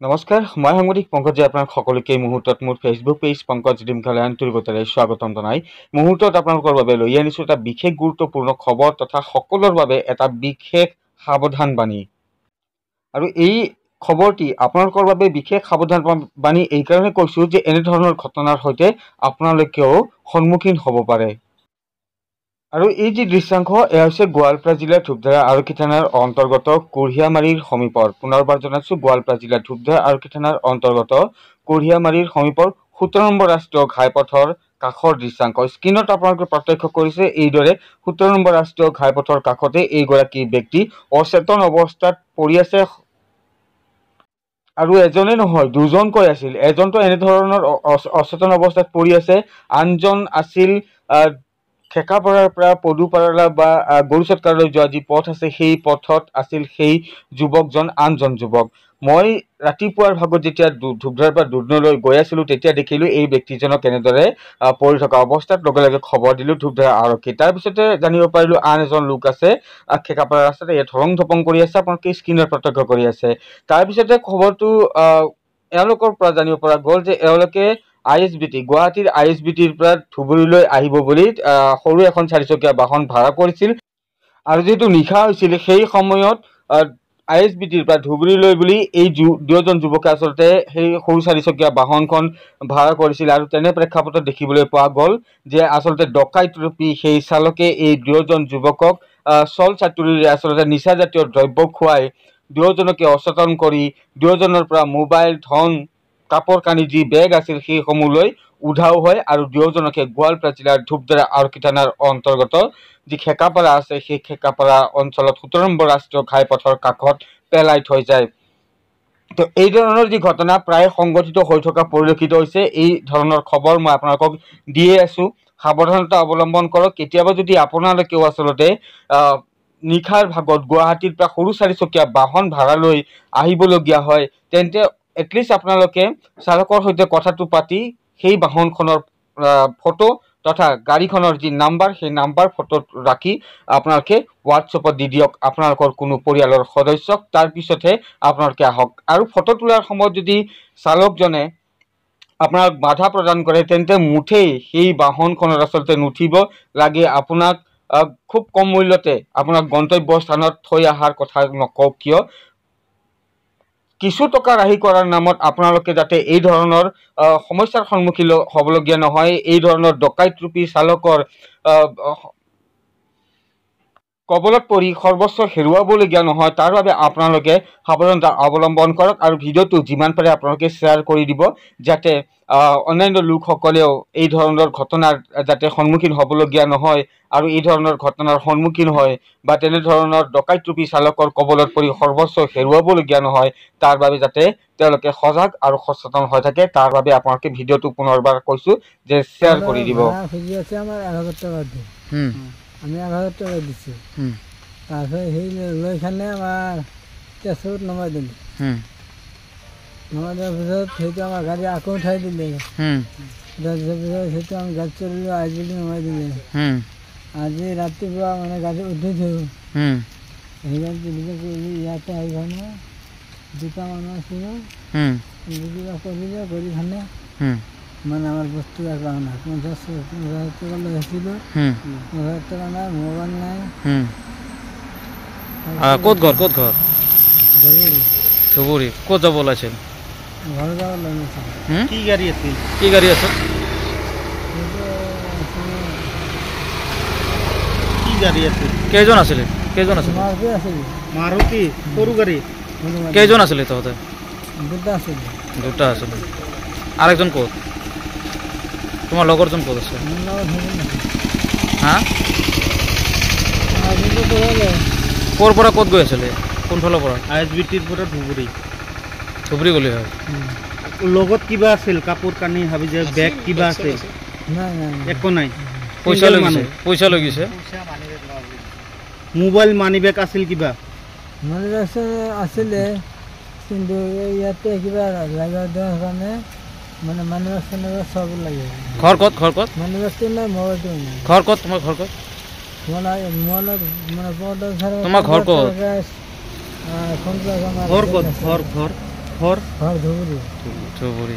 নমস্কাৰ, মই সাংবাদিক পংকজে আপোনাক সকলোকে এই মুহূৰ্তত মোৰ ফেচবুক পেজ পংকজ ডিমখালে আন্তৰিকতাৰে স্বাগতম জনাই মুহূৰ্তত আপোনালোকৰ বাবে লৈ আনিছো এটা বিশেষ গুৰুত্বপূৰ্ণ খবৰ তথা সকলোৰ বাবে এটা বিশেষ সাৱধান বাণী। আৰু এই খবৰটি আপোনালোকৰ বাবে বিশেষ সাৱধান বাণী এই কাৰণে কৈছো যে এনে ধৰণৰ ঘটনাৰ সৈতে আপোনালোকেও সন্মুখীন হ'ব পাৰে। আৰু এই যি দৃশ্যাংশ এয়া হৈছে গোৱালপাৰা জিলাৰ ধূপধাৰা আৰক্ষী থানাৰ অন্তৰ্গত কুঢ়িয়ামাৰীৰ সমীপৰ। পুনৰবাৰ জনাইছো, গোৱালপাৰা জিলাৰ ধূপধাৰা আৰক্ষী থানাৰ অন্তৰ্গত কুঢ়িয়ামাৰীৰ সমীপৰ 17 নম্বৰ ৰাষ্ট্ৰীয় ঘাইপথৰ কাষৰ দৃশ্যাংশ। স্ক্ৰীনত আপোনালোকে প্ৰত্যক্ষ কৰিছে এইদৰে 17 নম্বৰ ৰাষ্ট্ৰীয় ঘাইপথৰ কাষতে এইগৰাকী ব্যক্তি অচেতন অৱস্থাত পৰি আছে। আৰু এজনে নহয় দুজনকৈ আছিল। এজনটো এনেধৰণৰ অচেতন অৱস্থাত পৰি আছে, আনজন আছিল খেকাপাৰাৰ পৰা পদুপাৰালা বা গৰুচটকালৈ যোৱা যি পথ আছে সেই পথত আছিল সেই যুৱকজন, আনজন যুৱক। মই ৰাতিপুৱাৰ ভাগত যেতিয়া ধূপধাৰাৰ পৰা দুধনৈলৈ গৈ আছিলো তেতিয়া দেখিলো এই ব্যক্তিজনক কেনেদৰে পৰি থকা অৱস্থাত। লগে লগে খবৰ দিলো ধূপধাৰা আৰক্ষী। তাৰপিছতে জানিব পাৰিলো আন এজন লোক আছে খেকাপাৰা ৰাস্তাতে ইয়াত ধৰং ধপং কৰি আছে, আপোনালোকে স্ক্ৰীনত প্ৰত্যক্ষ কৰি আছে। তাৰপিছতে খবৰটো এওঁলোকৰ পৰা জানিব পৰা গ'ল যে এওঁলোকে ISBT গুৱাহাটীৰ ISBTৰ পৰা ধুবুৰীলৈ আহিব বুলি সৰু এখন চাৰিচকীয়া বাহন ভাড়া কৰিছিল। আৰু যিহেতু নিশা হৈছিল সেই সময়ত ISBTৰ পৰা ধুবুৰীলৈ বুলি এই দুজন যুৱকে আচলতে সেই সৰু চাৰিচকীয়া বাহনখন ভাড়া কৰিছিল। আৰু তেনে প্ৰেক্ষাপটত দেখিবলৈ পোৱা গ'ল যে আচলতে ডকাইত ৰূপী সেই চালকে এই দুজন যুৱকক চল চাতুৰিৰে আচলতে নিচাজাতীয় দ্ৰব্য খুৱাই দুয়োজনকে অচেতন কৰি দুয়োজনৰ পৰা মোবাইল, ধন, কাপোৰ কানি যি বেগ আছিল সেইসমূহ লৈ উধাও হয় আৰু দুয়োজনকে গোৱালপাৰা জিলাৰ ধূপধাৰা আৰক্ষী থানাৰ অন্তৰ্গত যি খেকাপাৰা আছে সেই খেকাপাৰা অঞ্চলত 17 নম্বৰ ৰাষ্ট্ৰীয় ঘাইপথৰ কাষত পেলাই থৈ যায়। তো এই ধৰণৰ যি ঘটনা প্ৰায় সংঘটিত হৈ থকা পৰিলক্ষিত হৈছে। এই ধৰণৰ খবৰ মই আপোনালোকক দিয়ে আছো, সাৱধানতা অৱলম্বন কৰক। কেতিয়াবা যদি আপোনালোকেও আচলতে নিশাৰ ভাগত গুৱাহাটীৰ পৰা সৰু চাৰিচকীয়া বাহন ভাড়া লৈ আহিবলগীয়া হয় তেন্তে এটলিষ্ট আপোনালোকে চালকৰ সৈতে কথাটো পাতি সেই বাহনখনৰ ফটো তথা গাড়ীখনৰ যি নাম্বাৰ সেই নাম্বাৰ ফটো ৰাখি আপোনালোকে হোৱাটছএপত দি দিয়ক আপোনালোকৰ কোনো পৰিয়ালৰ সদস্যক। তাৰপিছতহে আপোনালোকে আহক। আৰু ফটো তোলাৰ সময়ত যদি চালকজনে আপোনাক বাধা প্ৰদান কৰে তেন্তে মুঠেই সেই বাহনখনত আচলতে নুঠিব লাগে। আপোনাক খুব কম মূল্যতে আপোনাক গন্তব্য স্থানত থৈ অহাৰ কথা নকওঁ কিয়, কিছু টকা ৰাহি কৰাৰ নামত আপোনালোকে যাতে এই ধৰণৰ সমস্যাৰ সন্মুখীন হ'বলগীয়া নহয়, এই ধৰণৰ ডকাইত ৰূপী চালকৰ কবলত পৰি সৰ্বস্ব হেৰুৱাবলগীয়া নহয়, তাৰ বাবে আপোনালোকে সাৱধানতা অৱলম্বন কৰক। আৰু ভিডিঅ'টো যিমান পাৰে আপোনালোকে শ্বেয়াৰ কৰি দিব যাতে অন্যান্য লোকসকলেও এই ধৰণৰ ঘটনাৰ যাতে সন্মুখীন হ'বলগীয়া নহয় আৰু এই ধৰণৰ ঘটনাৰ সন্মুখীন হয় বা তেনেধৰণৰ ডকাইত ৰূপী চালকৰ কবলত পৰি সৰ্বস্ব হেৰুৱাবলগীয়া নহয়, তাৰ বাবে যাতে তেওঁলোকে সজাগ আৰু সচেতন হৈ থাকে। তাৰ বাবে আপোনালোকে ভিডিঅ'টো পুনৰবাৰ কৈছো যে শ্বেয়াৰ কৰি দিব। আমি 11,000 টাকা দিচ্ছি, তারপরে সেই ওইখানে আমার তেজপুর নমাই দিল, নমাই দেওয়ার পিছত সেইটো আমার গাড়ি আকৌ উঠাই দিলে, সেইটো আমি গাড়ি চলিলো ISBT নমাই দিলে। আজি ৰাতিপুৱা মানে গাড়ী উঠিছো, সেইকাৰণে ইয়াতে আহিখানে দুটা মানুহ আছিল কিবা কৰিলে কৰি খানে মানে আমার বস্তু রাখা না 50,000 টাকা লৈ আসছিল, 50,000 টাকা নাই, মোবাইল নাই। ক'ত ঘৰ ধুবুৰী? ক'ত যাব ওলাইছিল? ঘৰ যাব লাগিছিল। কি গাড়ী আছিল? কি গাড়ী আছিল? কি গাড়ী আছিল? কেইজন আছিলে? মাৰুতি আছিল। মাৰুতি সৰু গাড়ী? কেইজন আছিলে তহঁতে? দুটা আছিলে। আৰেকজন ক'ত? তোমাৰ লগৰজন ক'ত আছে? হ্যাঁ, ক'ৰ পৰা ক'ত গৈ আছিলে? কোনফালৰ পৰা? ISBTৰ পৰা ধুবুৰী গ'লে হয়। লগত কিবা আছিল? কাপোৰ কানি হাবি যে বেগ কিবা আছে? একো নাই। পইচা লৈ গৈছে। মোবাইল মানি বেগ আছিল কিবা? মানি বেগ আছিলে কিন্তু ইয়াতে কিবা লাগা দেওয়ার কাৰণে মানে মানি বেগ সব লাগে। ঘৰ ক'ত? মানি বেগটো নাই, মোবাইলটো নাই। ঘৰ ক'ত? তোমাৰ ঘৰ ক'ত? মানে তোমাৰ ঘৰ ক'ত? ঘৰ ঘৰ ঘৰ ধুবুৰী ধুবুৰী